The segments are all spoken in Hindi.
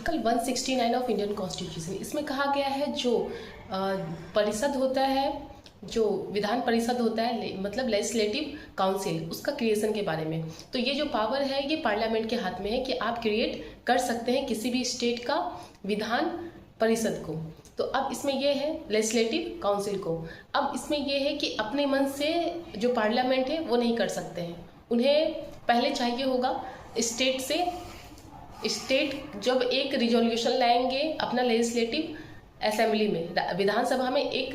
आर्टिकल 169 ऑफ इंडियन कॉन्स्टिट्यूशन, इसमें कहा गया है जो परिषद होता है, जो विधान परिषद होता है, मतलब लेजिस्लेटिव काउंसिल, उसका क्रिएशन के बारे में। तो ये जो पावर है ये पार्लियामेंट के हाथ में है कि आप क्रिएट कर सकते हैं किसी भी स्टेट का विधान परिषद को। तो अब इसमें यह है लेजिस्लेटिव काउंसिल को, अब इसमें यह है कि अपने मन से जो पार्लियामेंट है वो नहीं कर सकते हैं, उन्हें पहले चाहिए होगा स्टेट से। स्टेट जब एक रिजोल्यूशन लाएंगे अपना लेजिस्लेटिव असेंबली में, विधानसभा में एक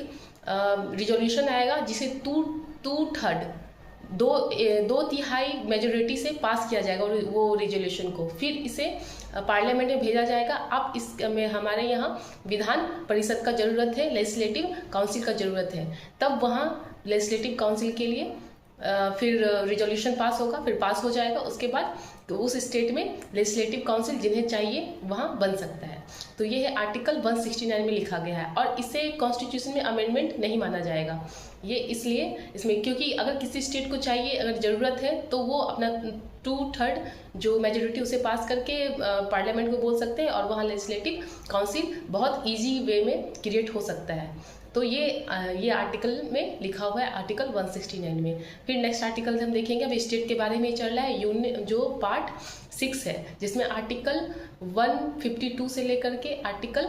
रिजोल्यूशन आएगा जिसे टू थर्ड दो तिहाई मेजोरिटी से पास किया जाएगा वो रिजोल्यूशन को, फिर इसे पार्लियामेंट में भेजा जाएगा। अब इस में हमारे यहाँ विधान परिषद का ज़रूरत है, लेजिस्लेटिव काउंसिल का ज़रूरत है, तब वहाँ लेजिस्लेटिव काउंसिल के लिए फिर रिजोल्यूशन पास होगा, फिर पास हो जाएगा, उसके बाद तो उस स्टेट में लेजिस्लेटिव काउंसिल जिन्हें चाहिए वहाँ बन सकता है। तो ये है आर्टिकल 169 में लिखा गया है और इसे कॉन्स्टिट्यूशन में अमेंडमेंट नहीं माना जाएगा। ये इसलिए इसमें क्योंकि अगर किसी स्टेट को चाहिए, अगर ज़रूरत है तो वो अपना 2/3 जो मेजोरिटी उसे पास करके पार्लियामेंट को बोल सकते हैं और वहाँ लेजिस्लेटिव काउंसिल बहुत ईजी वे में क्रिएट हो सकता है। तो ये आर्टिकल में लिखा हुआ है, आर्टिकल 169 में। फिर नेक्स्ट आर्टिकल हम देखेंगे, अब स्टेट के बारे में चल रहा है यूनियन, जो पार्ट 6 है, जिसमें आर्टिकल 152 से लेकर के आर्टिकल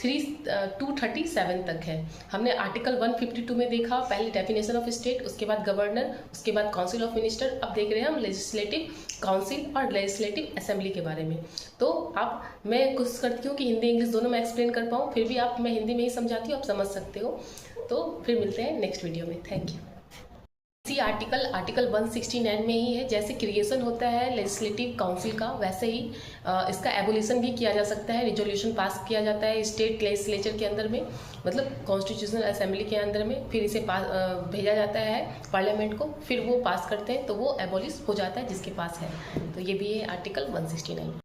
237 तक है। हमने आर्टिकल 152 में देखा पहले डेफिनेशन ऑफ स्टेट, उसके बाद गवर्नर, उसके बाद काउंसिल ऑफ मिनिस्टर। अब देख रहे हैं हम लेजिस्लेटिव काउंसिल और लेजिस्लेटिव असेंबली के बारे में। तो आप, मैं कोशिश करती हूँ कि हिंदी इंग्लिश दोनों में एक्सप्लेन कर पाऊँ, फिर भी आप, मैं हिंदी में ही समझाती हूँ, आप समझ सकते हो। तो फिर मिलते हैं नेक्स्ट वीडियो में। Thank you. इसी आर्टिकल 169 में ही है, जैसे क्रिएशन होता है लेजिस्लेटिव काउंसिल का, वैसे ही इसका एबोलिशन भी किया जा सकता है। रिजोल्यूशन पास किया जाता है स्टेट लेजिस्लेचर के अंदर में, मतलब कॉन्स्टिट्यूशनल असेंबली के अंदर में, फिर इसे भेजा जाता है पार्लियामेंट को, फिर वो पास करते हैं तो वो एबोलिश हो जाता है जिसके पास है। तो ये भी है आर्टिकल 169।